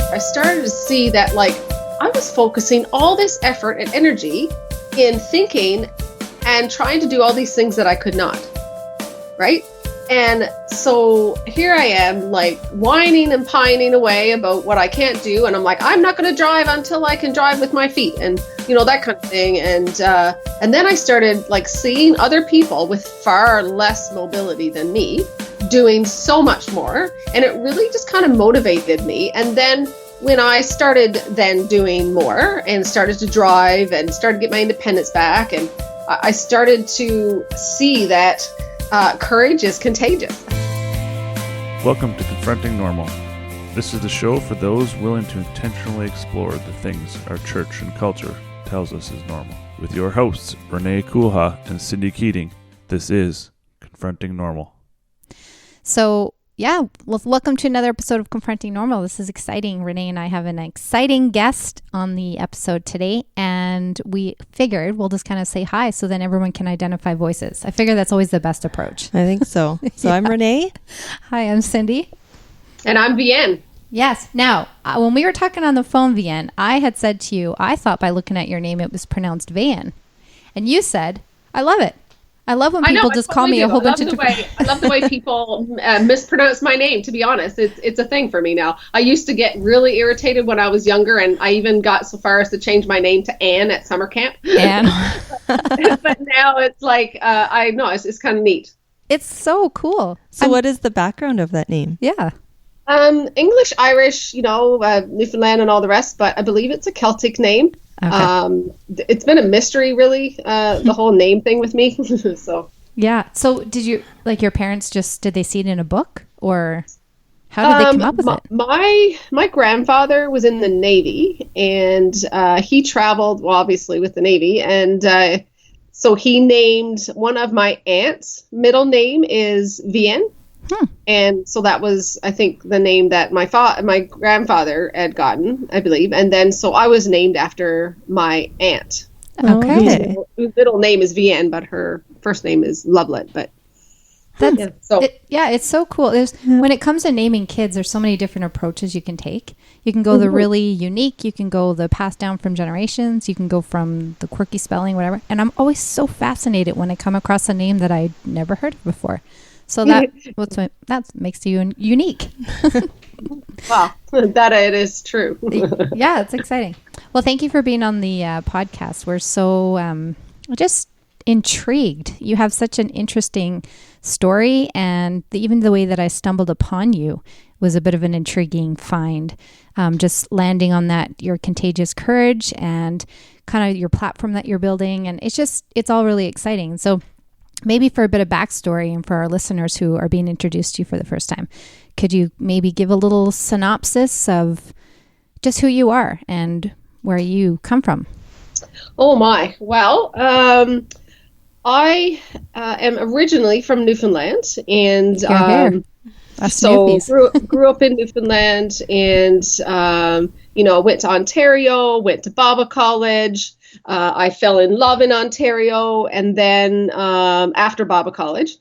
I started to see that I was focusing all this effort and energy in thinking and trying to do all these things that I could not, right? And so here I am whining and pining away about what I can't do. And I'm like, I'm not going to drive until I can drive with my feet and, that kind of thing. And then I started seeing other people with far less mobility than me doing so much more. And it really just kind of motivated me. And then when I started then doing more and started to drive and started to get my independence back, and I started to see that courage is contagious. Welcome to Confronting Normal. This is the show for those willing to intentionally explore the things our church and culture tells us is normal. With your hosts, Renee Kulha and Cindy Keating, this is Confronting Normal. So, welcome to another episode of Confronting Normal. This is exciting. Renee and I have an exciting guest on the episode today, and we figured we'll just kind of say hi so then everyone can identify voices. I figure that's always the best approach. I think so. So I'm Renee. Hi, I'm Cindy. And I'm Vahen. Yes. Now, when we were talking on the phone, Vahen, I had said to you, I thought by looking at your name it was pronounced Vahen. And you said, I love it. I love when people just call me a whole bunch of different... I love the way people mispronounce my name, to be honest. It's a thing for me now. I used to get really irritated when I was younger, and I even got so far as to change my name to Anne at summer camp. Anne. But now it's I know, it's kind of neat. It's so cool. So what is the background of that name? Yeah. English, Irish, Newfoundland and all the rest, but I believe it's a Celtic name. Okay. It's been a mystery, really, the whole name thing with me. So yeah. So did you your parents did they see it in a book, or how did they come up with it? My grandfather was in the Navy, and he traveled, obviously with the Navy, and so he named one of my aunts' middle name is Vahen. And so that was, I think, the name that my grandfather had gotten, I believe. And then so I was named after my aunt. Okay. Whose middle name is Vahen, but her first name is Lovelet. But it's so cool. When it comes to naming kids, there's so many different approaches you can take. You can go the really unique. You can go the passed down from generations. You can go from the quirky spelling, whatever. And I'm always so fascinated when I come across a name that I'd never heard of before. So that makes you unique. Wow, that it is true. Yeah, it's exciting. Well, thank you for being on the podcast. We're so just intrigued. You have such an interesting story, and even the way that I stumbled upon you was a bit of an intriguing find. Just landing on that, your contagious courage and kind of your platform that you're building, and it's all really exciting. So maybe for a bit of backstory and for our listeners who are being introduced to you for the first time, could you maybe give a little synopsis of just who you are and where you come from? Oh my. Well, I am originally from Newfoundland, and so grew up in Newfoundland, and went to Ontario, went to Baba College. I fell in love in Ontario, and then after Baba College,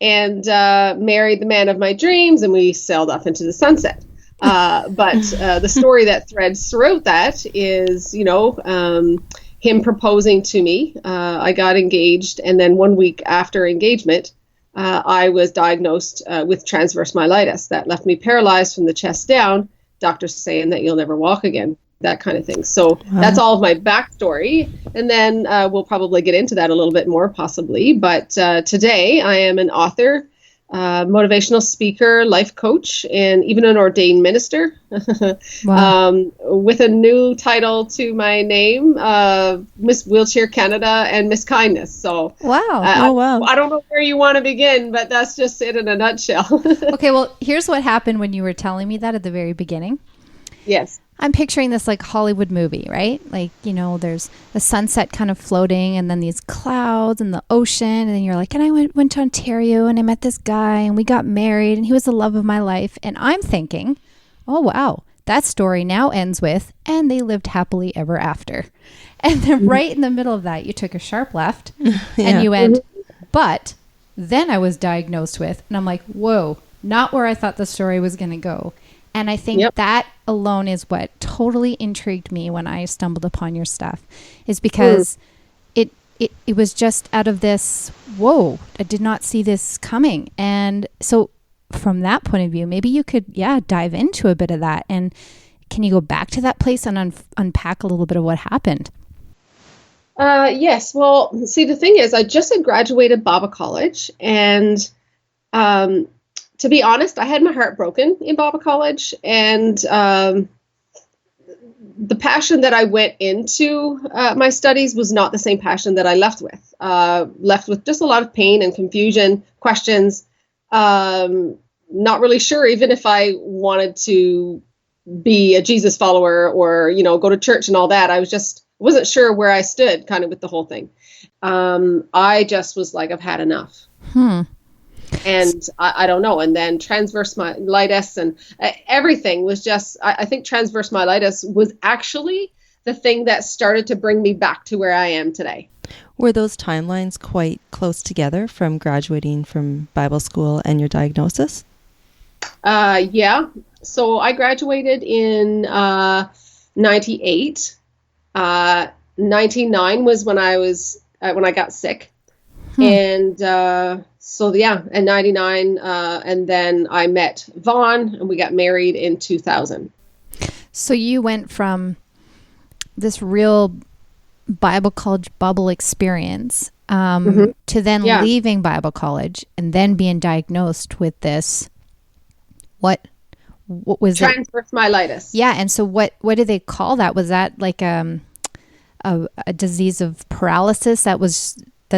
and married the man of my dreams, and we sailed off into the sunset. But the story that threads throughout that is, him proposing to me. I got engaged, and then 1 week after engagement, I was diagnosed with transverse myelitis that left me paralyzed from the chest down. Doctors saying that you'll never walk again. That kind of thing. So That's all of my backstory. And then we'll probably get into that a little bit more possibly. But today I am an author, motivational speaker, life coach, and even an ordained minister. Wow. With a new title to my name, Miss Wheelchair Canada and Miss Kindness. So wow. Wow. I don't know where you want to begin, but that's just it in a nutshell. Okay, well, here's what happened when you were telling me that at the very beginning. Yes. I'm picturing this Hollywood movie, right? There's the sunset kind of floating and then these clouds and the ocean. And then you're like, and I went to Ontario and I met this guy and we got married and he was the love of my life. And I'm thinking, oh, wow, that story now ends with, and they lived happily ever after. And then right in the middle of that, you took a sharp left and you went, but then I was diagnosed with, and I'm like, whoa, not where I thought the story was going to go. And I think that alone is what totally intrigued me when I stumbled upon your stuff, is because it was just out of this, whoa, I did not see this coming. And so from that point of view, maybe you could, dive into a bit of that. And can you go back to that place and unpack a little bit of what happened? Yes. Well, see, the thing is, I just had graduated Bible college, and to be honest, I had my heart broken in Bible college, and the passion that I went into my studies was not the same passion that I left with. Left with just a lot of pain and confusion, questions. Not really sure even if I wanted to be a Jesus follower or, go to church and all that. I wasn't sure where I stood kind of with the whole thing. I just was like, I've had enough. And I don't know. And then transverse myelitis and everything was just, I think transverse myelitis was actually the thing that started to bring me back to where I am today. Were those timelines quite close together from graduating from Bible school and your diagnosis? Yeah. So I graduated in 98. 99 was when I got sick. And in 99, and then I met Vahen, and we got married in 2000. So you went from this real Bible college bubble experience to then leaving Bible college and then being diagnosed with this, what was transverse myelitis. Yeah, and so what did they call that? Was that like a disease of paralysis that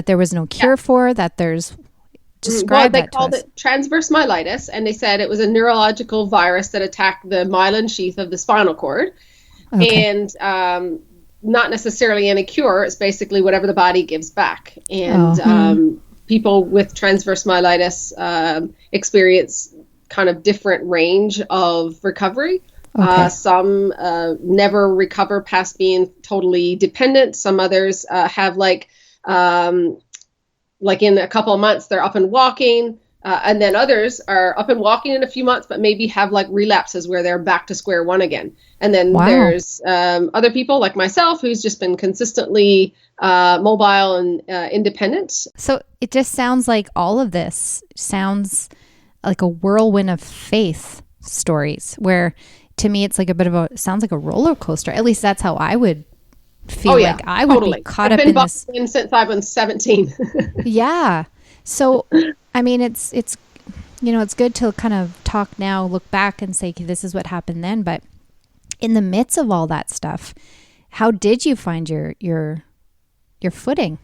there was no cure for? That there's describe Well, they that called it transverse myelitis, and they said it was a neurological virus that attacked the myelin sheath of the spinal cord, and not necessarily any cure. It's basically whatever the body gives back, and people with transverse myelitis experience kind of different range of recovery. Some never recover past being totally dependent. Some others have like in a couple of months they're up and walking, and then others are up and walking in a few months, but maybe have like relapses where they're back to square one again. And then there's other people like myself who's just been consistently mobile and independent. So it just sounds like all of this sounds like a whirlwind of faith stories, where to me it's like sounds like a roller coaster. At least that's how I would feel. Like I would be caught up in this since I was 17. Yeah. So, I mean, it's it's good to kind of talk now, look back and say, okay, this is what happened then. But in the midst of all that stuff, how did you find your footing?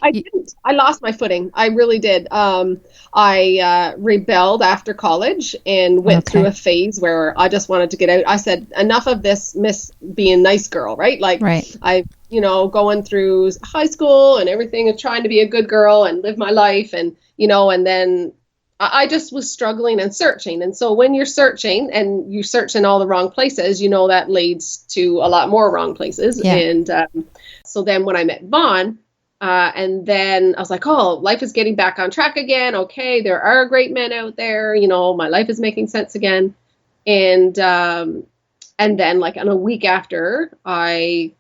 I didn't. I lost my footing. I really did. I rebelled after college and went through a phase where I just wanted to get out. I said, enough of this miss being nice girl, right? I, going through high school and everything and trying to be a good girl and live my life. And, and then I just was struggling and searching. And so when you're searching and you search in all the wrong places, that leads to a lot more wrong places. Yeah. And so then when I met Vahen, and then I was like, oh, life is getting back on track again. Okay, there are great men out there. My life is making sense again. And then like in a week after I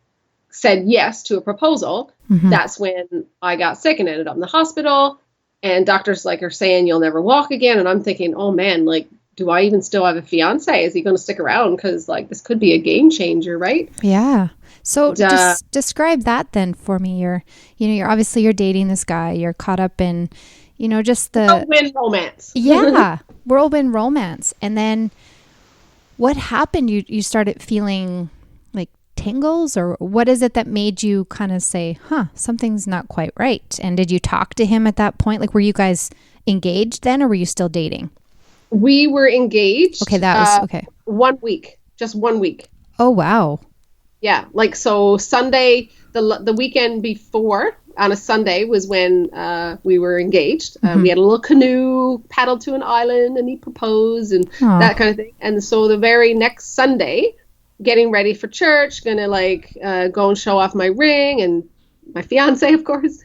said yes to a proposal, that's when I got sick and ended up in the hospital. And doctors are saying you'll never walk again. And I'm thinking, oh man, do I even still have a fiance? Is he going to stick around? Because this could be a game changer, right? Yeah. So describe that then for me. You're obviously you're dating this guy. You're caught up in, just the whirlwind romance. Yeah, whirlwind romance. And then what happened? You started feeling like tingles, or what is it that made you kind of say, something's not quite right? And did you talk to him at that point? Like, were you guys engaged then, or were you still dating? We were engaged. Okay, that was okay. 1 week, just 1 week. Oh, wow. Yeah, so Sunday, the weekend before, on a Sunday was when we were engaged. We had a little canoe, paddled to an island, and he proposed and that kind of thing. And so the very next Sunday, getting ready for church, gonna go and show off my ring and my fiance, of course.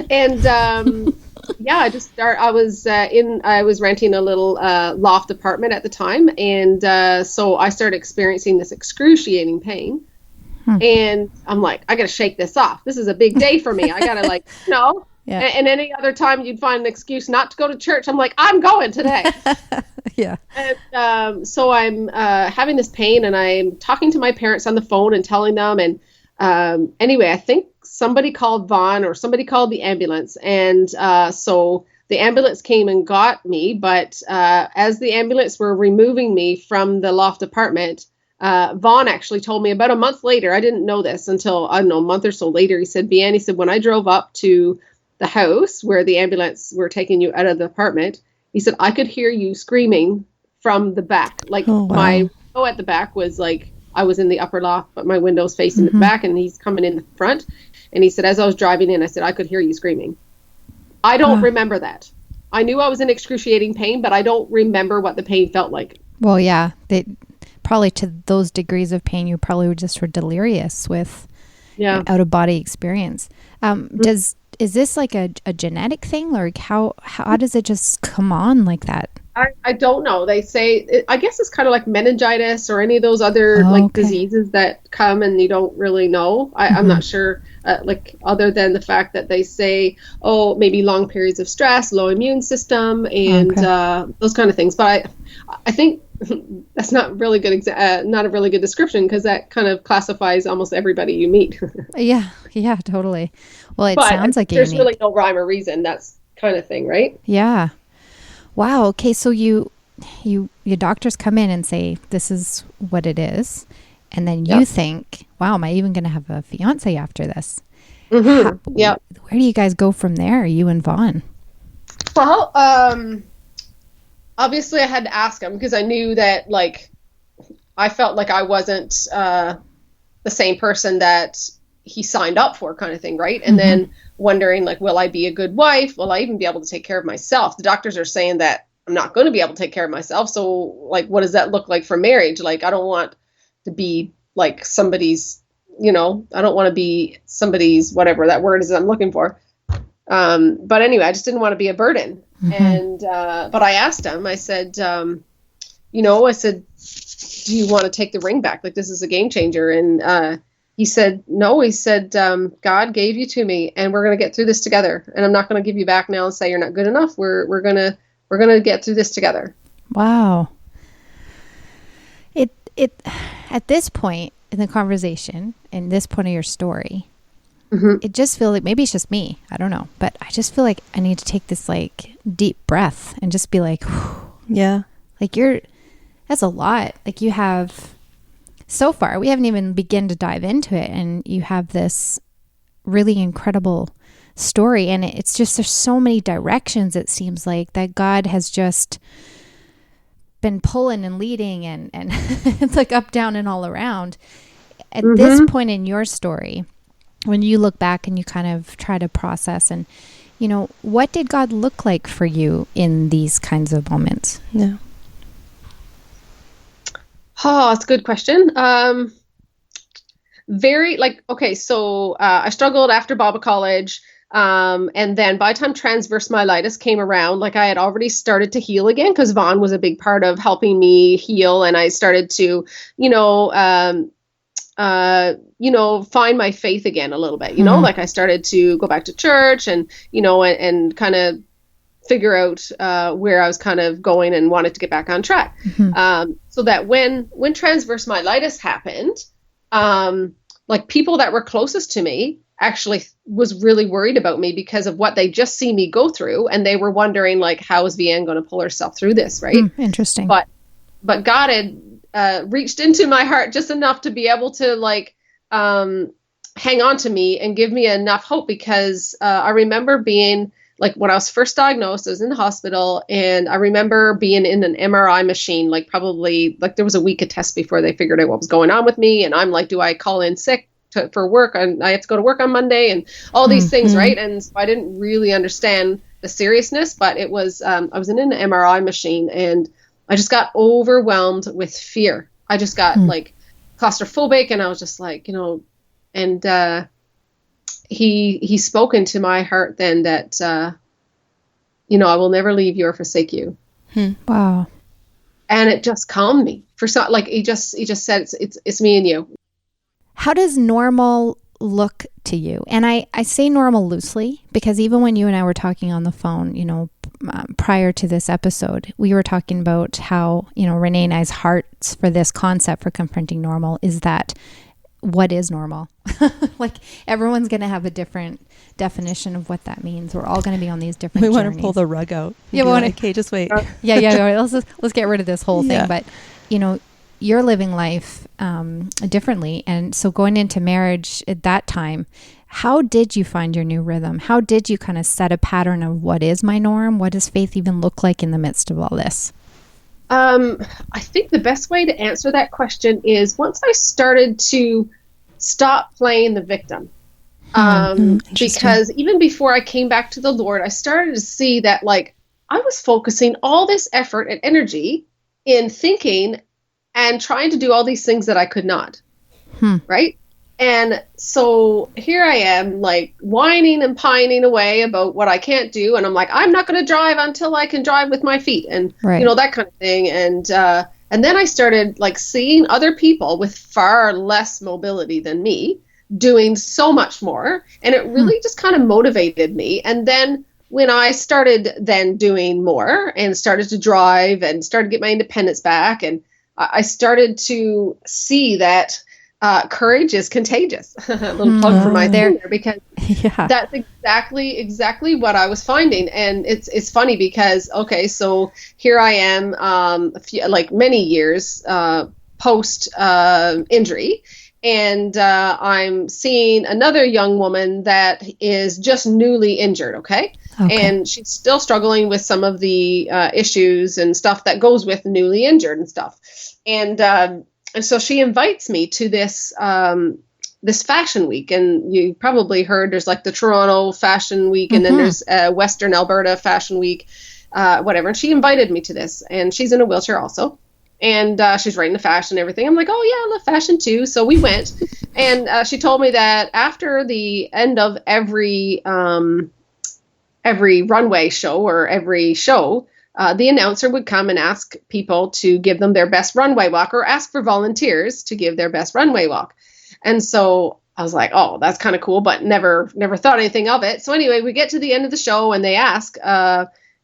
And Yeah, I was renting a little loft apartment at the time, and so I started experiencing this excruciating pain. And I'm like, I gotta shake this off. This is a big day for me. I gotta Yeah. And any other time you'd find an excuse not to go to church, I'm like, I'm going today. Yeah. And so I'm having this pain, and I'm talking to my parents on the phone and telling them. And anyway, I think somebody called Vahen, or somebody called the ambulance. And so the ambulance came and got me. But as the ambulance were removing me from the loft apartment, Vahen actually told me about a month later. I didn't know this until, I don't know, a month or so later. He said, Vahen, he said, when I drove up to the house where the ambulance were taking you out of the apartment, he said, I could hear you screaming from the back. Like, my window at the back was like, I was in the upper loft, but my window's facing the back, and he's coming in the front. And he said, as I was driving in, I said, I could hear you screaming. I don't remember that. I knew I was in excruciating pain, but I don't remember what the pain felt like. Well, yeah, probably to those degrees of pain, you probably were delirious with out of body experience. Is this like a genetic thing? Like how does it just come on like that? I don't know. They say, I guess it's kind of like meningitis or any of those other diseases that come and you don't really know. I'm not sure, like, other than the fact that they say, oh, maybe long periods of stress, low immune system, and those kind of things. But I think that's not really good. Not a really good description, because that kind of classifies almost everybody you meet. Yeah, totally. Well, it sounds like there's really no rhyme or reason. That's kind of thing, right? Yeah. Wow. Okay. So your doctors come in and say, this is what it is. And then you think, wow, am I even going to have a fiance after this? Mm-hmm. Yeah. Where do you guys go from there, you and Vahen? Well, obviously I had to ask him, because I knew that, like, I felt like I wasn't the same person that he signed up for, kind of thing, right? And then wondering, like, will I be a good wife? Will I even be able to take care of myself? The doctors are saying that I'm not going to be able to take care of myself. So, like, what does that look like for marriage? Like, I don't want to be like somebody's, I don't want to be somebody's, whatever that word is I'm looking for. But anyway, I just didn't want to be a burden. And, but I asked him, I said, I said, do you want to take the ring back? Like, this is a game changer. And, he said, no, he said, God gave you to me, and we're going to get through this together. And I'm not going to give you back now and say you're not good enough. We're going to get through this together. Wow. It at this point in the conversation, in this point of your story, it just feels like, maybe it's just me, I don't know, but I just feel like I need to take this, like, deep breath and just be like, whew. Yeah. Like, that's a lot. Like, you have, so far, we haven't even begun to dive into it, and you have this really incredible story, and it's just, there's so many directions, it seems like, that God has just been pulling and leading, and it's like up, down, and all around. At this point in your story, when you look back and you kind of try to process, and what did God look like for you in these kinds of moments? Yeah. Oh, that's a good question. Very, like, okay, so I struggled after Bible college, and then by the time transverse myelitis came around, like, I had already started to heal again, because Vahen was a big part of helping me heal, and I started to, find my faith again a little bit, like, I started to go back to church, and, and kind of figure out where I was kind of going and wanted to get back on track. So that when transverse myelitis happened, like, people that were closest to me actually was really worried about me because of what they just see me go through. And they were wondering, like, how is Vahen going to pull herself through this? Right. Interesting. But God had reached into my heart just enough to be able to, like, hang on to me and give me enough hope, because I remember being, like, when I was first diagnosed, I was in the hospital, and I remember being in an MRI machine, like, probably, like, there was a week of tests before they figured out what was going on with me. And I'm like, do I call in sick for work? And I have to go to work on Monday, and all these things, right? And so I didn't really understand the seriousness, but it was, I was in an MRI machine, and I just got overwhelmed with fear. I just got like claustrophobic, and I was just like, and he spoke into my heart then that I will never leave you or forsake you. Wow. And it just calmed me he just said, it's me and you. How does normal look to you? And I say normal loosely because even when you and I were talking on the phone, prior to this episode, we were talking about how, Renee and I's hearts for this concept for confronting normal is that what is normal? Like everyone's going to have a different definition of what that means. We're all going to be on these different journeys. We want to pull the rug out. Yeah, we want to. Okay, just wait. Yeah. Let's get rid of this whole thing. But you're living life differently, and so going into marriage at that time, how did you find your new rhythm? How did you kind of set a pattern of what is my norm? What does faith even look like in the midst of all this? I think the best way to answer that question is once I started to stop playing the victim. Because even before I came back to the Lord, I started to see that I was focusing all this effort and energy in thinking and trying to do all these things that I could not. Right? And so here I am, whining and pining away about what I can't do. And I'm like, I'm not going to drive until I can drive with my feet and, that kind of thing. And then I started seeing other people with far less mobility than me doing so much more. And it really just kind of motivated me. And then when I started then doing more and started to drive and started to get my independence back, and I started to see that courage is contagious. A little plug for my there because that's exactly what I was finding. And it's funny because, okay, so here I am, many years post injury. And I'm seeing another young woman that is just newly injured, okay? And she's still struggling with some of the issues and stuff that goes with newly injured and stuff. And so she invites me to this this fashion week. And you probably heard there's the Toronto Fashion Week, and then there's Western Alberta Fashion Week, whatever. And she invited me to this, and she's in a wheelchair also. And she's writing the fashion and everything. I'm like, oh, yeah, I love fashion, too. So we went. And she told me that after the end of every runway show or every show, the announcer would come and ask people to give them their best runway walk or ask for volunteers to give their best runway walk. And so I was like, oh, that's kind of cool, but never thought anything of it. So anyway, we get to the end of the show and they ask,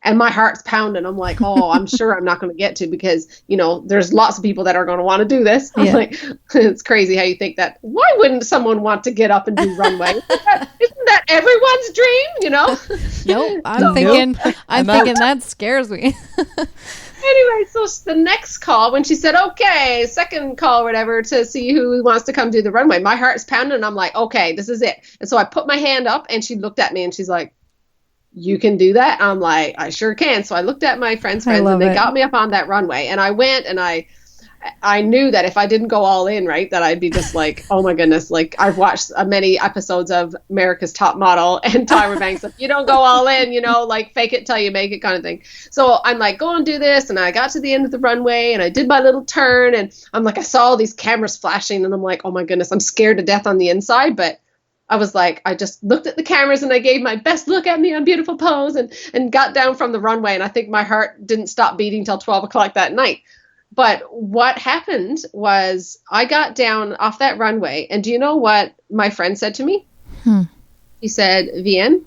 and my heart's pounding. I'm like, oh, I'm sure I'm not going to get to because, there's lots of people that are going to want to do this. I'm like, it's crazy how you think that. Why wouldn't someone want to get up and do runway? Isn't that everyone's dream, Nope. I'm thinking that scares me. Anyway, so the next call, when she said, okay, second call or whatever to see who wants to come do the runway, my heart's pounding. And I'm like, okay, this is it. And so I put my hand up and she looked at me and she's like, you can do that? I'm like, I sure can. So I looked at my friends and they got me up on that runway, and I went, and I knew that if I didn't go all in, right, that I'd be just like, oh my goodness, I've watched many episodes of America's Top Model and Tyra Banks, you don't go all in, fake it till you make it kind of thing. So I'm like, go and do this. And I got to the end of the runway and I did my little turn, and I'm like, I saw all these cameras flashing, and I'm like, oh my goodness, I'm scared to death on the inside. But I was like, I just looked at the cameras and I gave my best look at me on beautiful pose and got down from the runway. And I think my heart didn't stop beating till 12 o'clock that night. But what happened was I got down off that runway. And do you know what my friend said to me? He said, Vahen,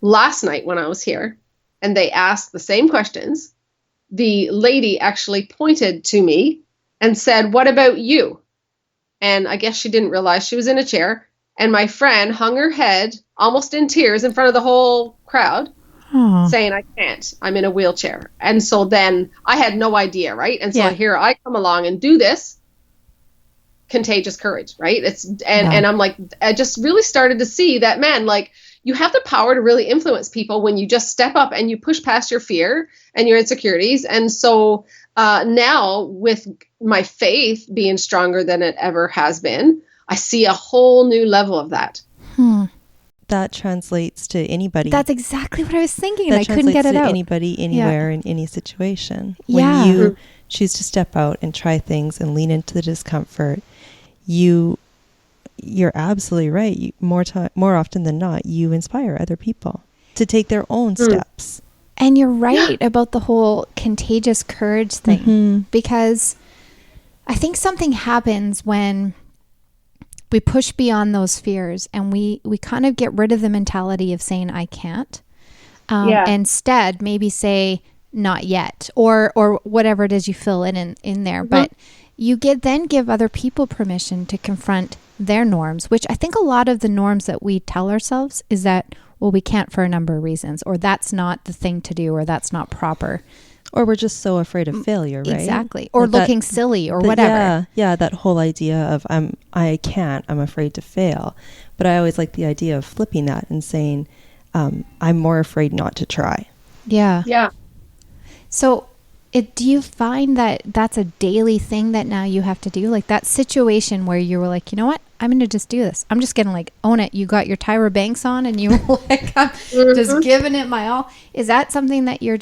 last night when I was here and they asked the same questions, the lady actually pointed to me and said, what about you? And I guess she didn't realize she was in a chair. And my friend hung her head almost in tears in front of the whole crowd, saying, I can't. I'm in a wheelchair. And so then I had no idea, right? And so here I come along and do this. Contagious courage, right? And I'm like, I just really started to see that, man, you have the power to really influence people when you just step up and you push past your fear and your insecurities. And so now with my faith being stronger than it ever has been, I see a whole new level of that. That translates to anybody. That's exactly what I was thinking. And I couldn't get it out. Anybody, anywhere, in any situation. When you choose to step out and try things and lean into the discomfort, you're absolutely right. More often than not, you inspire other people to take their own steps. And you're right about the whole contagious courage thing, because I think something happens when we push beyond those fears and we kind of get rid of the mentality of saying, I can't. Instead, maybe say, not yet, or whatever it is you fill in there. But you then give other people permission to confront their norms, which I think a lot of the norms that we tell ourselves is that, well, we can't for a number of reasons, or that's not the thing to do, or that's not proper. Or we're just so afraid of failure, right? Exactly. Or like looking silly or whatever. Yeah, that whole idea of I'm afraid to fail. But I always like the idea of flipping that and saying, I'm more afraid not to try. Yeah. Yeah. So do you find that that's a daily thing that now you have to do? Like that situation where you were like, you know what? I'm going to just do this. I'm just going to like own it. You got your Tyra Banks on and you were like, I'm just giving it my all. Is that something that you're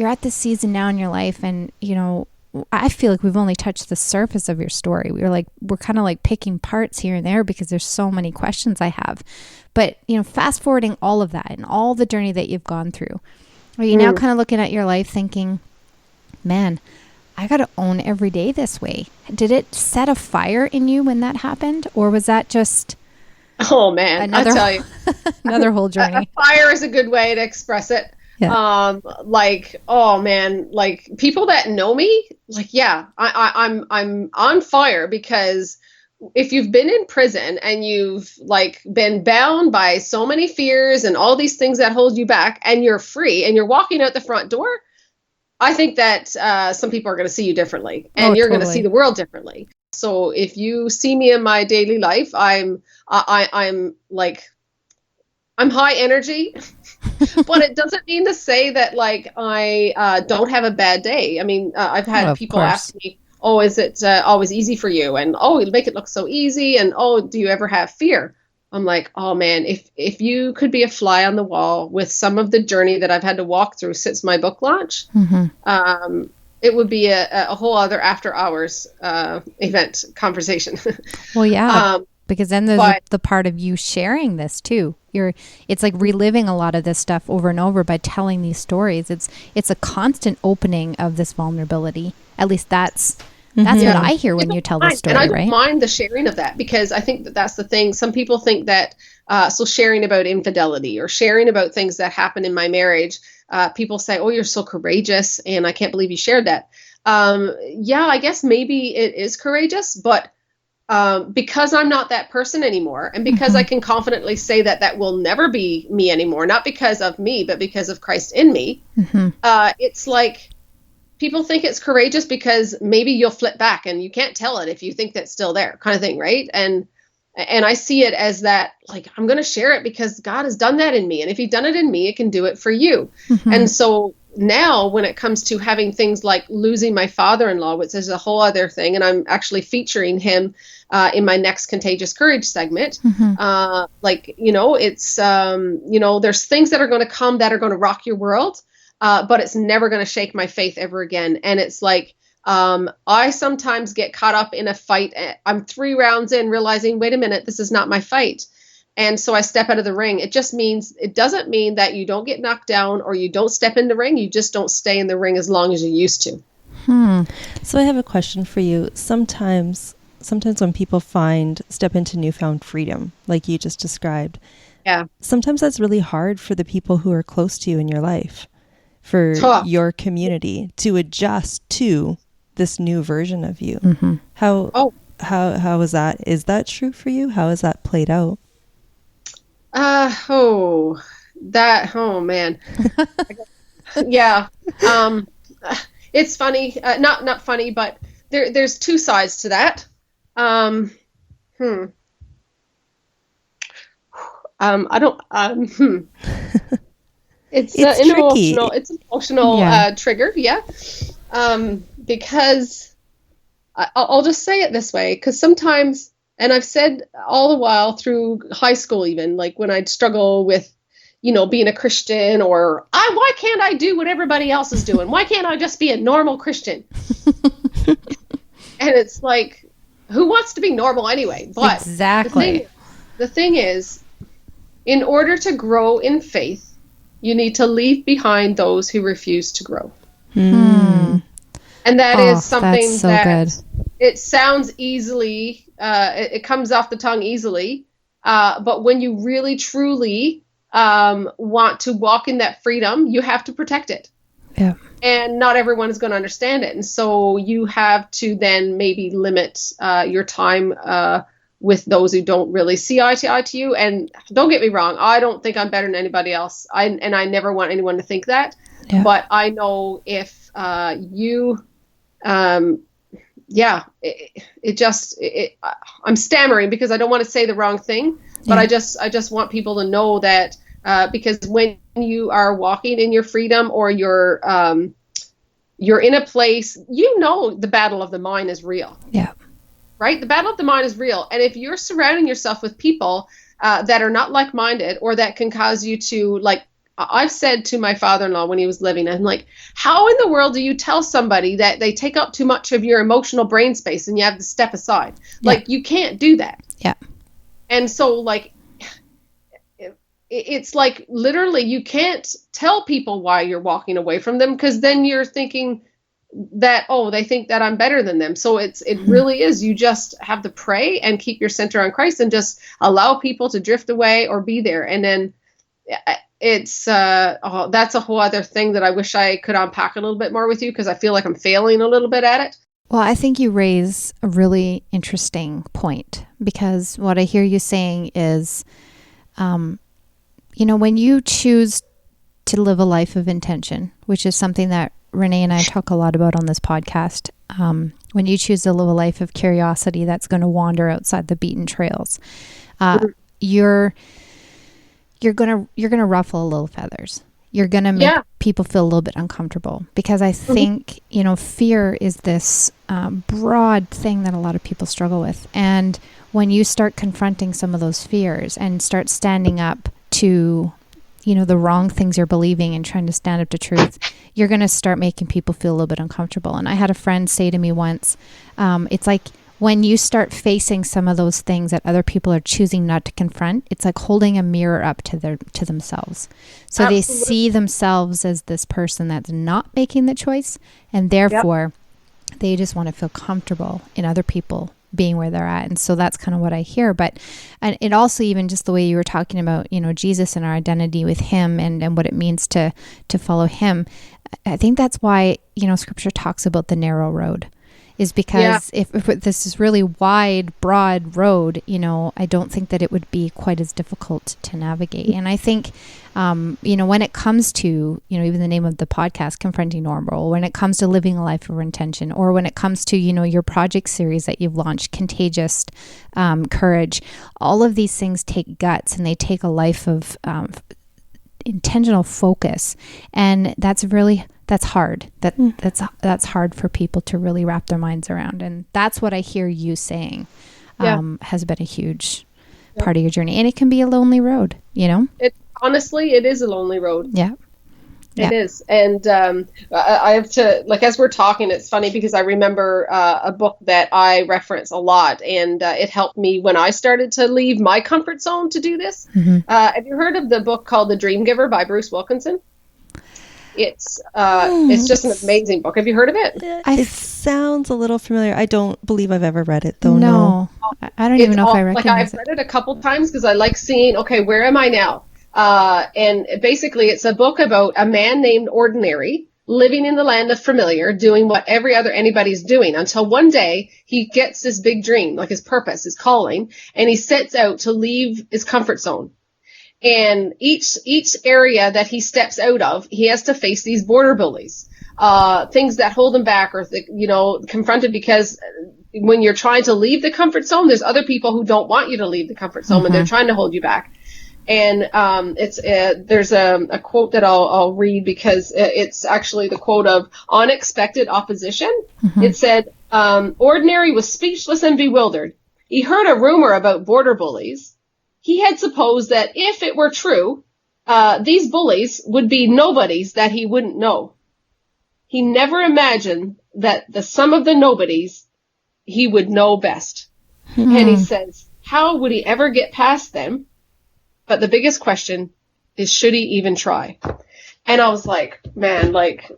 at this season now in your life? And, you know, I feel like we've only touched the surface of your story. We're kind of like picking parts here and there because there's so many questions I have. But, you know, fast forwarding all of that and all the journey that you've gone through, are you now kind of looking at your life thinking, man, I got to own every day this way? Did it set a fire in you when that happened? Or was that just... Oh, man, I tell you. Another whole journey. Fire is a good way to express it. Yeah. Like, oh man, like people that know me, like, yeah, I'm on fire, because if you've been in prison and you've like been bound by so many fears and all these things that hold you back, and you're free and you're walking out the front door, I think that some people are going to see you differently, and you're going to see the world differently. So if you see me in my daily life, I'm like, I'm high energy, but it doesn't mean to say that like I don't have a bad day. I mean, I've had people ask me, oh, is it always easy for you? And, oh, you make it look so easy. And, oh, do you ever have fear? I'm like, oh man, if you could be a fly on the wall with some of the journey that I've had to walk through since my book launch, it would be a whole other after hours event conversation. Well, yeah, because then there's the part of you sharing this too. It's like reliving a lot of this stuff over and over by telling these stories. It's a constant opening of this vulnerability. At least that's what I hear when you tell the story, right? And I don't mind the sharing of that, because I think that's the thing. Some people think that, so sharing about infidelity or sharing about things that happen in my marriage, people say, oh, you're so courageous and I can't believe you shared that. Yeah, I guess maybe it is courageous, but because I'm not that person anymore, and because I can confidently say that will never be me anymore, not because of me, but because of Christ in me, it's like, people think it's courageous because maybe you'll flip back and you can't tell it if you think that's still there, kind of thing, right? And I see it as that, like, I'm going to share it because God has done that in me. And if He's done it in me, it can do it for you. And so now when it comes to having things like losing my father-in-law, which is a whole other thing, and I'm actually featuring him in my next Contagious Courage segment, like, you know, it's, you know, there's things that are going to come that are going to rock your world. But it's never going to shake my faith ever again. And it's like, I sometimes get caught up in a fight. I'm 3 rounds in realizing, wait a minute, this is not my fight. And so I step out of the ring. It doesn't mean that you don't get knocked down or you don't step in the ring. You just don't stay in the ring as long as you used to. So I have a question for you. Sometimes when people step into newfound freedom, like you just described, sometimes that's really hard for the people who are close to you in your life, for your community to adjust to this new version of you. How is that? Is that true for you? How has that played out? Oh man. Yeah. It's funny, not funny, but there's 2 sides to that. I don't, It's tricky. It's an emotional trigger, because I'll just say it this way, because sometimes, and I've said all the while through high school, even like when I'd struggle with, you know, being a Christian, or why can't I do what everybody else is doing? Why can't I just be a normal Christian? And it's like, who wants to be normal anyway? But exactly. The thing is, in order to grow in faith, You need to leave behind those who refuse to grow. Mm. And that is something so that good. It sounds easily, it comes off the tongue easily. But when you really, truly want to walk in that freedom, you have to protect it. Yeah. And not everyone is going to understand it. And so you have to then maybe limit your time with those who don't really see eye to you. And don't get me wrong, I don't think I'm better than anybody else. I never want anyone to think that. Yeah. But I know if I'm stammering because I don't want to say the wrong thing, but I just want people to know that because when you are walking in your freedom or you're in a place, the battle of the mind is real. Yeah. Right? The battle of the mind is real. And if you're surrounding yourself with people that are not like-minded or that can cause you to, like, I've said to my father-in-law when he was living, I'm like, how in the world do you tell somebody that they take up too much of your emotional brain space and you have to step aside? Yeah. Like, you can't do that. Yeah. And so, like, it's like literally you can't tell people why you're walking away from them because then you're thinking that, they think that I'm better than them. So it really is. You just have to pray and keep your center on Christ and just allow people to drift away or be there. And then it's that's a whole other thing that I wish I could unpack a little bit more with you because I feel like I'm failing a little bit at it. Well, I think you raise a really interesting point because what I hear you saying is, when you choose to live a life of intention, which is something that Renee and I talk a lot about on this podcast, when you choose to live a life of curiosity that's going to wander outside the beaten trails, you're gonna ruffle a little feathers. You're gonna make people feel a little bit uncomfortable because I think fear is this broad thing that a lot of people struggle with, and when you start confronting some of those fears and start standing up to the wrong things you're believing and trying to stand up to truth, you're going to start making people feel a little bit uncomfortable. And I had a friend say to me once, it's like when you start facing some of those things that other people are choosing not to confront, it's like holding a mirror up to themselves. So Absolutely. They see themselves as this person that's not making the choice, and therefore they just want to feel comfortable in other people being where they're at. And so that's kind of what I hear. But and it also, even just the way you were talking about, Jesus and our identity with him and what it means to follow him. I think that's why, scripture talks about the narrow road, is because if this is really wide, broad road, I don't think that it would be quite as difficult to navigate. And I think, when it comes to, even the name of the podcast, Confronting Normal, when it comes to living a life of intention, or when it comes to, your project series that you've launched, Contagious Courage, all of these things take guts and they take a life of intentional focus. And that's hard. That's hard for people to really wrap their minds around. And that's what I hear you saying has been a huge part of your journey. And it can be a lonely road, Honestly, it is a lonely road. Yeah. It is. And I have to, like, as we're talking, it's funny because I remember a book that I reference a lot, and it helped me when I started to leave my comfort zone to do this. Mm-hmm. Have you heard of the book called The Dream Giver by Bruce Wilkinson? It's just an amazing book. Have you heard of it? It sounds a little familiar. I don't believe I've ever read it, though. No. I don't even know if I recognize I've read it a couple times because I like seeing, okay, where am I now? And basically it's a book about a man named Ordinary living in the land of familiar, doing what anybody's doing, until one day he gets this big dream, like his purpose, his calling, and he sets out to leave his comfort zone. And each area that he steps out of, he has to face these border bullies, things that hold him back or, confronted, because when you're trying to leave the comfort zone, there's other people who don't want you to leave the comfort zone, and they're trying to hold you back. And there's a quote that I'll read because it's actually the quote of unexpected opposition. Mm-hmm. It said, Ordinary was speechless and bewildered. He heard a rumor about border bullies. He had supposed that if it were true, these bullies would be nobodies that he wouldn't know. He never imagined that the sum of the nobodies he would know best. Mm-hmm. And he says, how would he ever get past them? But the biggest question is should he even try? And I was like, man, like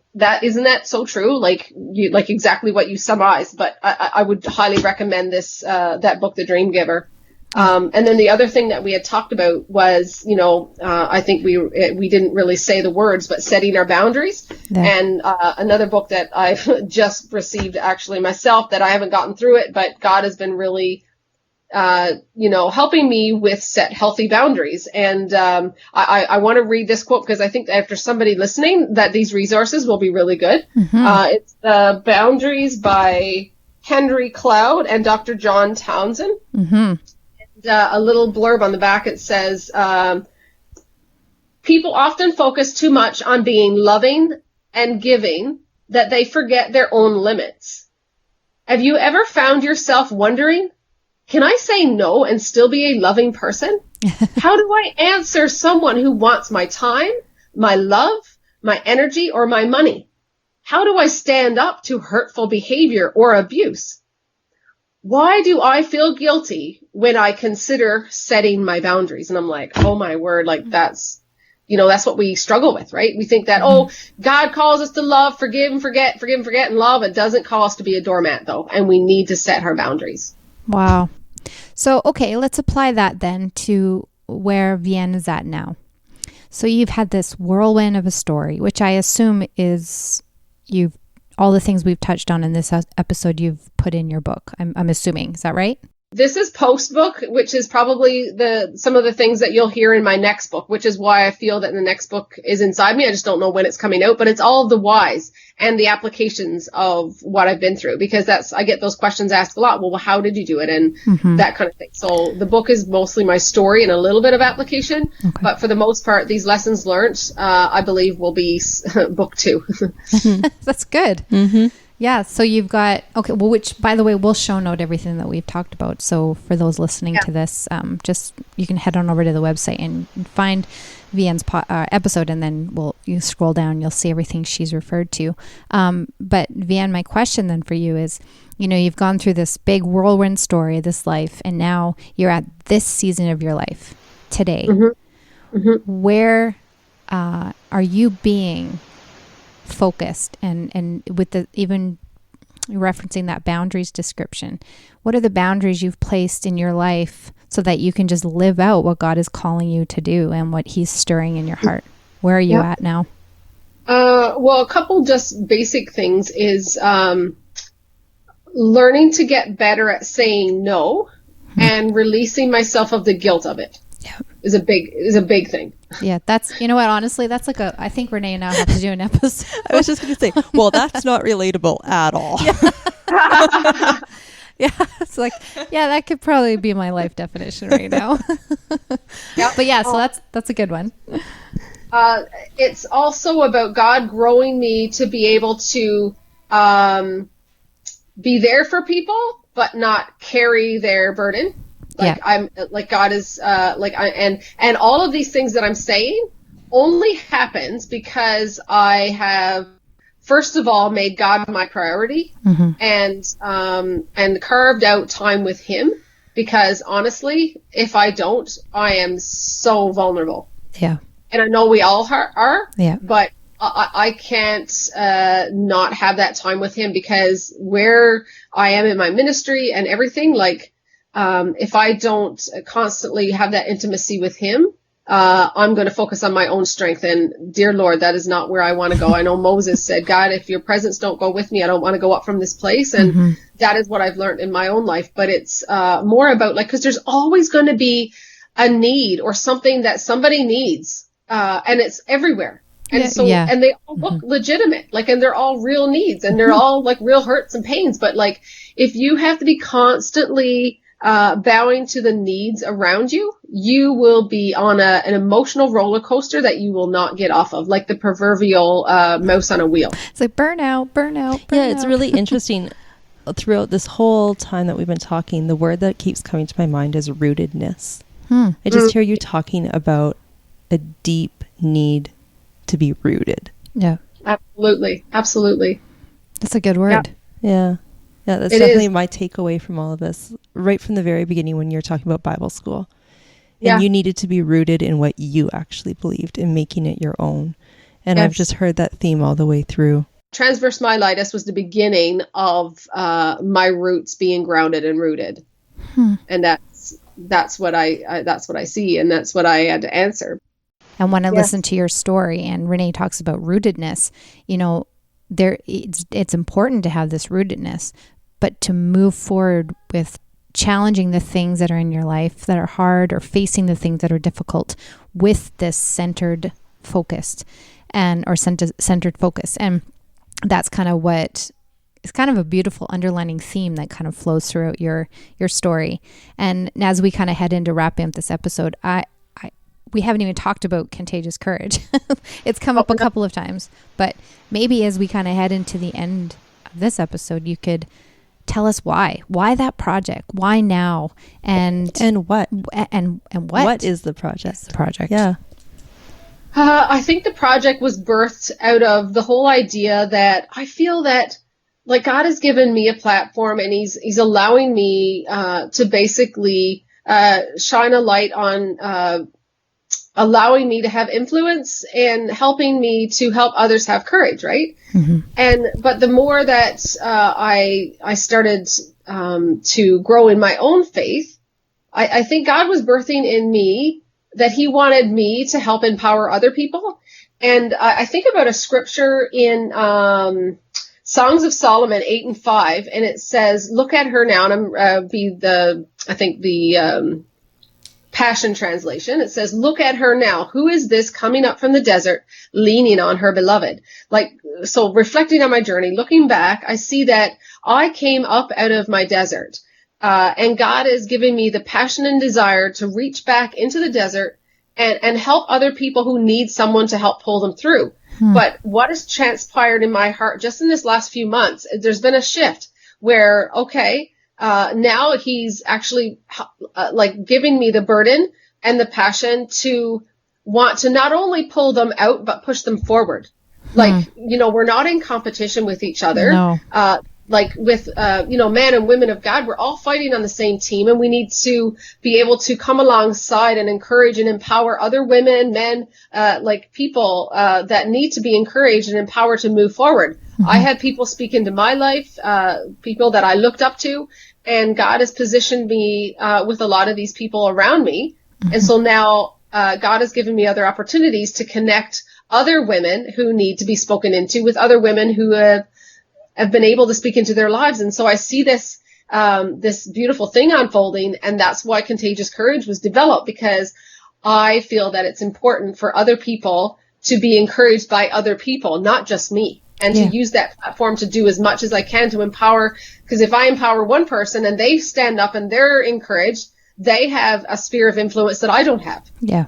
isn't that so true? Like exactly what you summarized, but I would highly recommend that book, The Dream Giver. And then the other thing that we had talked about was, I think we didn't really say the words, but setting our boundaries. Yeah. And another book that I've just received actually myself that I haven't gotten through it, but God has been really, helping me with set healthy boundaries. And I want to read this quote because I think that after somebody listening that these resources will be really good. Mm-hmm. It's The Boundaries by Henry Cloud and Dr. John Townsend. Mm-hmm. A little blurb on the back, it says, people often focus too much on being loving and giving that they forget their own limits. Have you ever found yourself wondering, can I say no and still be a loving person? How do I answer someone who wants my time, my love, my energy, or my money? How do I stand up to hurtful behavior or abuse? Why do I feel guilty when I consider setting my boundaries? And I'm like, oh my word, like that's what we struggle with, right? We think that, God calls us to love, forgive and forget, and love. It doesn't call us to be a doormat though. And we need to set our boundaries. Wow. So, okay, let's apply that then to where Vahen is at now. So you've had this whirlwind of a story, which I assume is all the things we've touched on in this episode you've put in your book. I'm assuming. Is that right? This is post-book, which is probably some of the things that you'll hear in my next book, which is why I feel that the next book is inside me. I just don't know when it's coming out, but it's all of the whys and the applications of what I've been through, because I get those questions asked a lot. Well, how did you do it? And that kind of thing. So the book is mostly my story and a little bit of application, but for the most part, these lessons learned, I believe will be book 2. That's good. Mm-hmm. Yeah, so you've got, which, by the way, we'll show note everything that we've talked about. So for those listening to this, you can head on over to the website and find Vahen's episode, and then you scroll down, you'll see everything she's referred to. But Vahen, my question then for you is, you've gone through this big whirlwind story of this life, and now you're at this season of your life today. Mm-hmm. Mm-hmm. Where are you being focused and with even referencing that boundaries description, what are the boundaries you've placed in your life so that you can just live out what God is calling you to do and what he's stirring in your heart? Where are you at now? Well, a couple just basic things is learning to get better at saying no and releasing myself of the guilt of it. Is a big thing. Yeah, that's, honestly, that's like I think Renee and I have to do an episode. I was just going to say, well, that's not relatable at all. Yeah. Yeah, it's like, that could probably be my life definition right now. But yeah, so that's a good one. It's also about God growing me to be able to be there for people, but not carry their burden. I'm like, God is and all of these things that I'm saying only happens because I have, first of all, made God my priority, and carved out time with him, because honestly, if I don't, I am so vulnerable. Yeah. And I know we all are. Yeah. But I can't not have that time with him, because where I am in my ministry and everything, if I don't constantly have that intimacy with him, I'm going to focus on my own strength. And dear Lord, that is not where I want to go. I know Moses said, God, if your presence don't go with me, I don't want to go up from this place. And that is what I've learned in my own life. But it's more about because there's always going to be a need or something that somebody needs. And it's everywhere. And and they all look legitimate, and they're all real needs, and they're all real hurts and pains. But if you have to be constantly bowing to the needs around you, you will be on an emotional roller coaster that you will not get off of, like the proverbial mouse on a wheel. It's like burnout. Yeah, it's really interesting. Throughout this whole time that we've been talking, the word that keeps coming to my mind is rootedness. I just hear you talking about a deep need to be rooted. Yeah. Absolutely. That's a good word. Yeah. Yeah, that's definitely my takeaway from all of this, right from the very beginning when you're talking about Bible school, And you needed to be rooted in what you actually believed and making it your own. And I've just heard that theme all the way through. Transverse myelitis was the beginning of my roots being grounded and rooted. And that's what I see, and that's what I had to answer. And when I listen to your story, and Renee talks about rootedness, you know, it's important to have this rootedness, but to move forward with challenging the things that are in your life that are hard, or facing the things that are difficult with this centered focus, and that's kind of what it's kind of a beautiful underlining theme that kind of flows throughout your story. And as we kind of head into wrapping up this episode, we haven't even talked about contagious courage. It's come up a couple of times, but maybe as we kind of head into the end of this episode, you could tell us why that project, why now, and what what is the project? The project. Yeah. I think the project was birthed out of the whole idea that I feel that, like, God has given me a platform, and he's allowing me to basically shine a light on allowing me to have influence and helping me to help others have courage, right? But the more that I started to grow in my own faith, I think God was birthing in me that he wanted me to help empower other people. And I think about a scripture in Songs of Solomon 8:5, and it says, "Look at her now." And I'm the Passion Translation. It says, "Look at her now. Who is this coming up from the desert, leaning on her beloved?" Like, so reflecting on my journey, looking back, I see that I came up out of my desert. And God is giving me the passion and desire to reach back into the desert and help other people who need someone to help pull them through. But what has transpired in my heart just in this last few months, there's been a shift where, now he's actually giving me the burden and the passion to want to not only pull them out, but push them forward. We're not in competition with each other. No. Men and women of God, we're all fighting on the same team, and we need to be able to come alongside and encourage and empower other women, men, people that need to be encouraged and empowered to move forward. I had people speak into my life, people that I looked up to, and God has positioned me with a lot of these people around me. And so now God has given me other opportunities to connect other women who need to be spoken into with other women who have been able to speak into their lives. And so I see this beautiful thing unfolding, and that's why Contagious Courage was developed, because I feel that it's important for other people to be encouraged by other people, not just me, and to use that platform to do as much as I can to empower, because if I empower one person and they stand up and they're encouraged, they have a sphere of influence that I don't have. Yeah.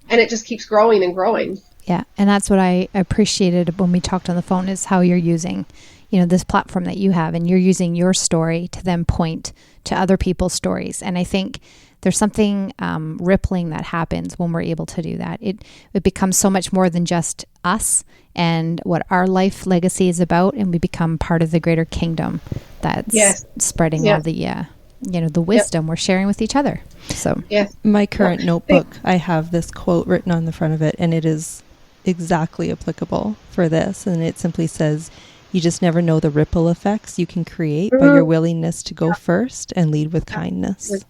And it just keeps growing and growing. Yeah. And that's what I appreciated when we talked on the phone, is how you're using this platform that you have, and you're using your story to then point to other people's stories. And I think there's something rippling that happens when we're able to do that. It becomes so much more than just us and what our life legacy is about, and we become part of the greater kingdom that's spreading all the the wisdom we're sharing with each other. So my current notebook, I have this quote written on the front of it, and it is exactly applicable for this. And it simply says, "You just never know the ripple effects you can create by your willingness to go first and lead with kindness."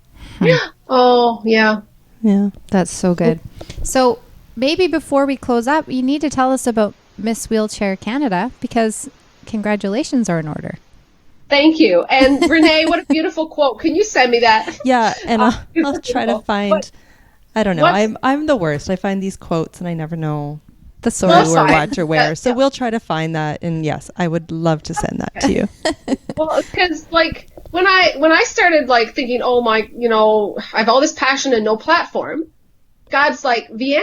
Oh, yeah. Yeah. That's so good. So maybe before we close up, you need to tell us about Miss Wheelchair Canada, because congratulations are in order. Thank you. And Renee, what a beautiful quote. Can you send me that? Yeah, and I'll try to find, I don't know, I'm the worst. I find these quotes and I never know the source or what or where. So we'll try to find that. And yes, I would love to send that to you. Well, because when I started thinking, oh my, I have all this passion and no platform, God's like, Vahen,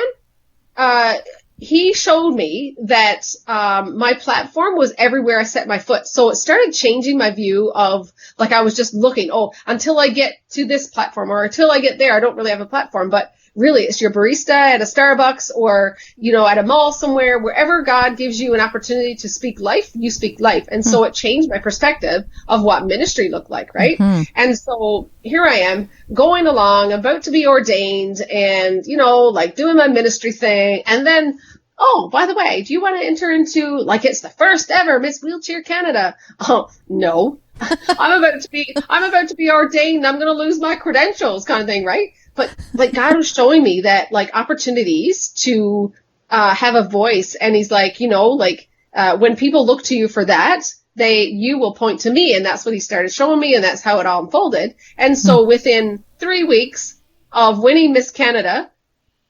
he showed me that my platform was everywhere I set my foot. So it started changing my view of, I was just looking, until I get to this platform, or until I get there, I don't really have a platform. But really it's your barista at a Starbucks or, you know, at a mall somewhere, wherever God gives you an opportunity to speak life, you speak life. And so it changed my perspective of what ministry looked like, right? And so here I am going along, about to be ordained and, you know, like doing my ministry thing. And then, oh, by the way, do you want to enter into, like, it's the first ever Miss Wheelchair Canada? Oh, no. I'm about to be ordained. I'm going to lose my credentials kind of thing, right? But like God was showing me that like opportunities to have a voice. And he's like, you know, like when people look to you for that, you will point to me. And that's what he started showing me. And that's how it all unfolded. And so within 3 weeks of winning Miss Canada,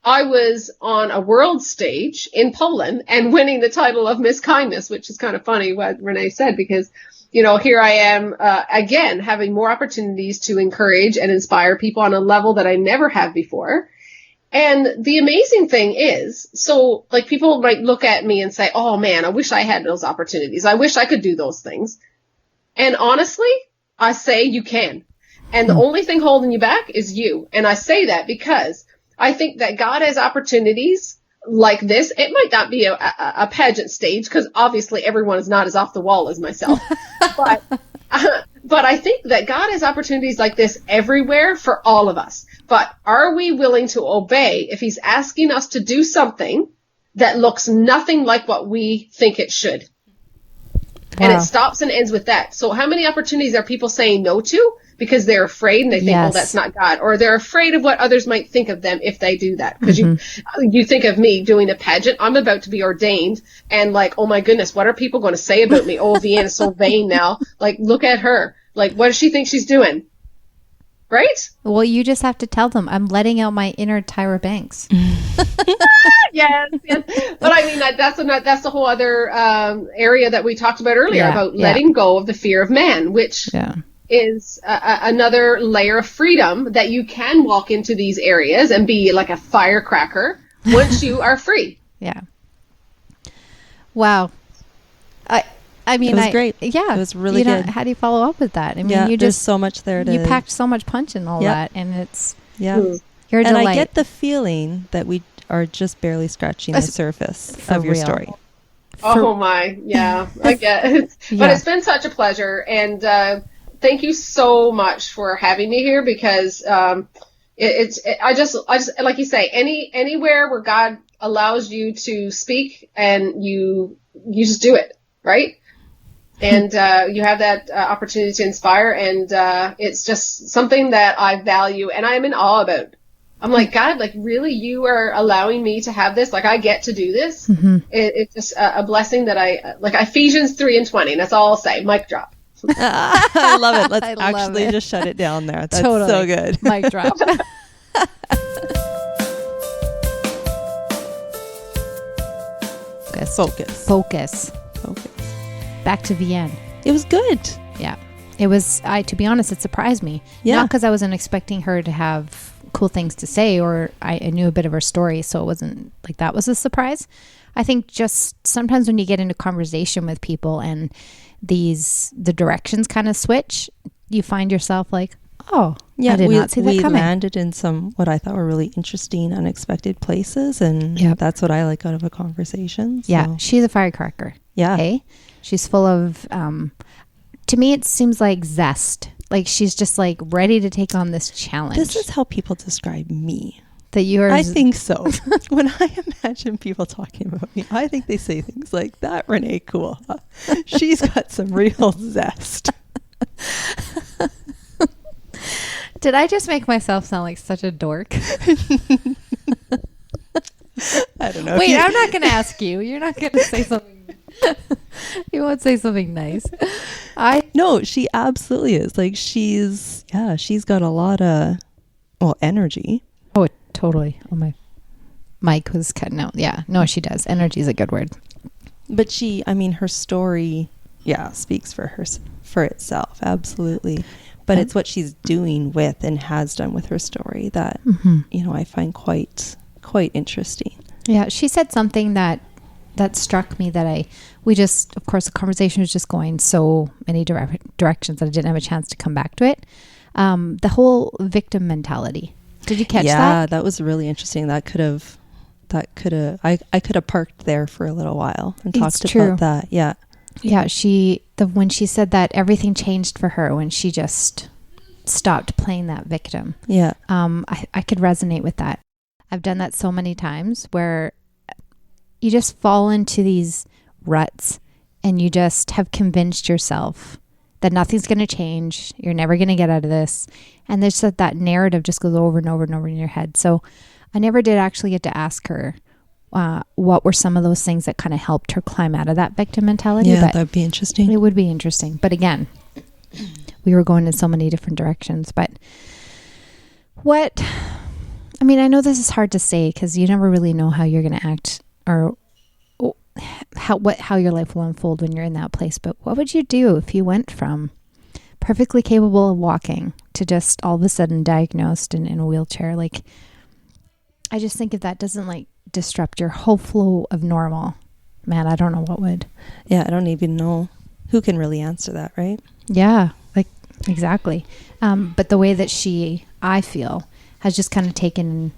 I was on a world stage in Poland and winning the title of Miss Kindness, which is kind of funny what Renee said, because, you know, here I am, again, having more opportunities to encourage and inspire people on a level that I never have before. And the amazing thing is, so like people might look at me and say, oh man, I wish I had those opportunities. I wish I could do those things. And honestly, I say you can. And the only thing holding you back is you. And I say that because I think that God has opportunities like this. It might not be a pageant stage because obviously everyone is not as off the wall as myself. but I think that God has opportunities like this everywhere for all of us. But are we willing to obey if he's asking us to do something that looks nothing like what we think it should? Wow. And it stops and ends with that. So how many opportunities are people saying no to because they're afraid and they think, well, that's not God, or they're afraid of what others might think of them if they do that? Because you think of me doing a pageant, I'm about to be ordained, and like, oh my goodness, what are people going to say about me? Oh, Vahen is so vain now. Like, look at her. Like, what does she think she's doing? Right? Well, you just have to tell them, I'm letting out my inner Tyra Banks. yes. But I mean, that's the whole other area that we talked about earlier about letting go of the fear of man, which is another layer of freedom that you can walk into these areas and be like a firecracker once you are free. Yeah. Wow. I mean, it was great. Yeah, it was really good. How do you follow up with that? I mean, there's so much there. You packed so much punch in all that, and it's you're a and delight. I get the feeling that we are just barely scratching the surface of your story. Oh my, I get it. But it's been such a pleasure, and thank you so much for having me here, because I just like you say, anywhere where God allows you to speak, and you just do it, right? And you have that opportunity to inspire, and it's just something that I value and I'm in awe about. I'm like, God, like, really, you are allowing me to have this? Like, I get to do this? It's just a blessing that like Ephesians 3:20, and that's all I'll say. Mic drop. I love it. Let's actually just shut it down there. That's so good. Mic drop. Focus. Back to Vahen. It was good. Yeah. It was, to be honest, it surprised me. Yeah. Not because I wasn't expecting her to have cool things to say, or I knew a bit of her story, so it wasn't like that was a surprise. I think just sometimes when you get into conversation with people and the directions kind of switch, you find yourself like, oh, I did not see that coming. We landed in some, what I thought were really interesting, unexpected places, and that's what I like out of a conversation. So. Yeah, she's a firecracker. Yeah. Okay? She's full of, to me, it seems like zest. Like she's just like ready to take on this challenge. This is how people describe me. That you are. I think so. When I imagine people talking about me, I think they say things like, that Renee Cool. She's got some real zest. Did I just make myself sound like such a dork? I don't know. Wait, I'm not going to ask you. You're not going to say something. You won't say something nice. No, she absolutely is. Like she's got a lot of energy. Oh, totally. Oh, my mic was cutting out. Yeah. No, she does. Energy is a good word. But her story, speaks for itself. Absolutely. But it's what she's doing with and has done with her story that, I find quite interesting. Yeah. She said something that struck me that of course, the conversation was just going so many directions that I didn't have a chance to come back to it. The whole victim mentality. Did you catch that? Yeah, that was really interesting. I could have parked there for a little while and talked about that. Yeah. Yeah, when she said that, everything changed for her when she just stopped playing that victim. Yeah. I could resonate with that. I've done that so many times where you just fall into these ruts and you just have convinced yourself that nothing's going to change. You're never going to get out of this. And there's that narrative just goes over and over and over in your head. So I never did actually get to ask her what were some of those things that kind of helped her climb out of that victim mentality. Yeah, that'd be interesting. It would be interesting. But again, we were going in so many different directions. But I know this is hard to say because you never really know how you're going to act or how your life will unfold when you're in that place. But what would you do if you went from perfectly capable of walking to just all of a sudden diagnosed and in a wheelchair? Like, I just think if that doesn't disrupt your whole flow of normal, man, I don't know what would. Yeah, I don't even know who can really answer that, right? Yeah, exactly. But the way that I feel, has just kind of taken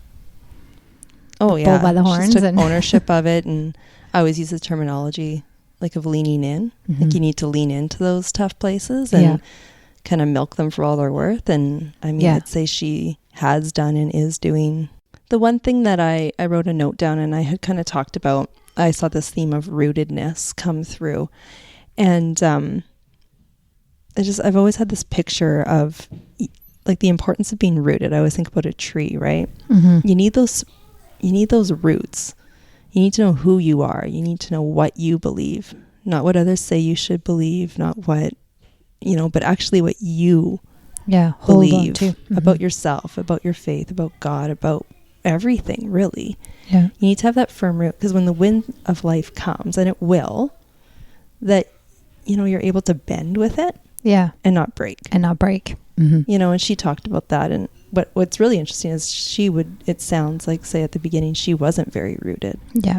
bull by the horns and ownership of it. And I always use the terminology of leaning in. Mm-hmm. You need to lean into those tough places and kind of milk them for all they're worth. And I'd say she has done and is doing. The one thing that I wrote a note down and I had kind of talked about, I saw this theme of rootedness come through. And I've always had this picture of the importance of being rooted. I always think about a tree, right? Mm-hmm. You need those roots. You need to know who you are. You need to know what you believe, not what others say you should believe, not what, but actually what you believe about yourself, about your faith, about God, about everything, really. Yeah. You need to have that firm root because when the wind of life comes, and it will, that, you're able to bend with it. Yeah. And not break. Mm-hmm. And she talked about that. And what's really interesting is it sounds like, say at the beginning, she wasn't very rooted. Yeah.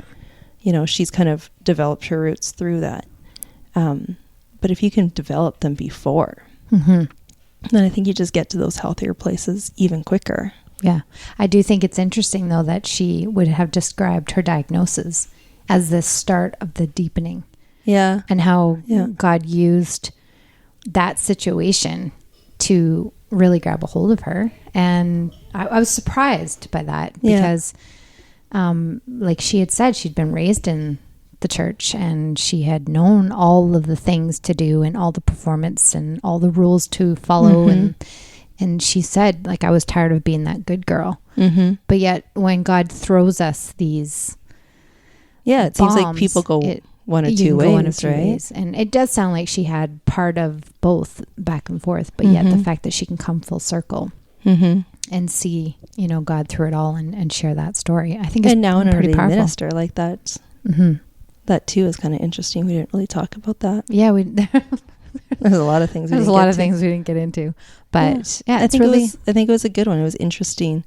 She's kind of developed her roots through that. But if you can develop them before, mm-hmm. then I think you just get to those healthier places even quicker. Yeah. I do think it's interesting though, that she would have described her diagnosis as the start of the deepening. Yeah. And how God used that situation to really grab a hold of her. And I was surprised by that because she had said, she'd been raised in the church and she had known all of the things to do and all the performance and all the rules to follow. Mm-hmm. And she said, I was tired of being that good girl. Mm-hmm. But yet when God throws us these it seems like people go one or two ways, right? And it does sound like she had part of both back and forth, but yet the fact that she can come full circle and see, God through it all and share that story, I think is pretty powerful. And now an early minister like that, that too is kind of interesting. We didn't really talk about that. Yeah, there's a lot of things. There's a lot of things we didn't get into, but I think it was a good one. It was interesting.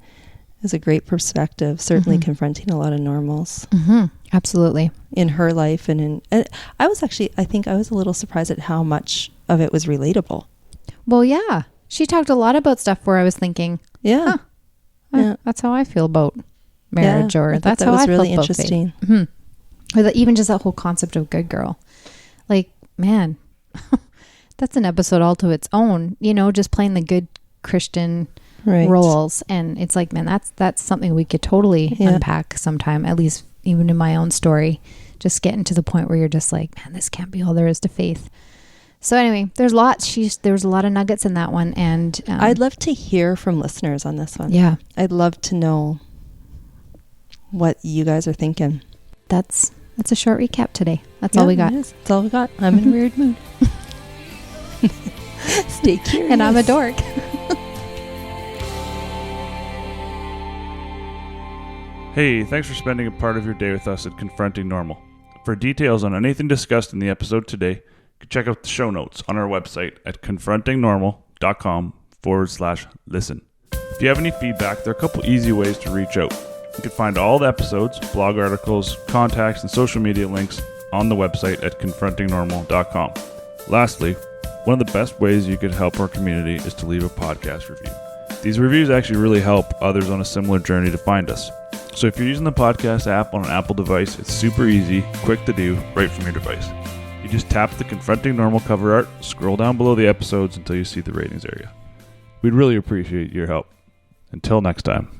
It was a great perspective, certainly confronting a lot of normals. Mm-hmm. Absolutely. In her life. And I think I was a little surprised at how much of it was relatable. Well, yeah. She talked a lot about stuff where I was thinking, that's how I feel about marriage, or that's how I feel about interesting. Faith. Mm-hmm. Or even just that whole concept of good girl. Man, that's an episode all to its own, just playing the good Christian roles. And it's man, that's something we could totally unpack sometime, at least even in my own story, just getting to the point where you're just man, this can't be all there is to faith. So anyway, there's lots. There's a lot of nuggets in that one. And I'd love to hear from listeners on this one. Yeah. I'd love to know what you guys are thinking. That's a short recap today. That's all we got. That's all we got. I'm in a weird mood. Stay curious. And I'm a dork. Hey, thanks for spending a part of your day with us at Confronting Normal. For details on anything discussed in the episode today, you can check out the show notes on our website at confrontingnormal.com/listen. If you have any feedback, there are a couple easy ways to reach out. You can find all the episodes, blog articles, contacts, and social media links on the website at confrontingnormal.com. Lastly, one of the best ways you could help our community is to leave a podcast review. These reviews actually really help others on a similar journey to find us. So if you're using the podcast app on an Apple device, it's super easy, quick to do, right from your device. You just tap the Confronting Normal cover art, scroll down below the episodes until you see the ratings area. We'd really appreciate your help. Until next time.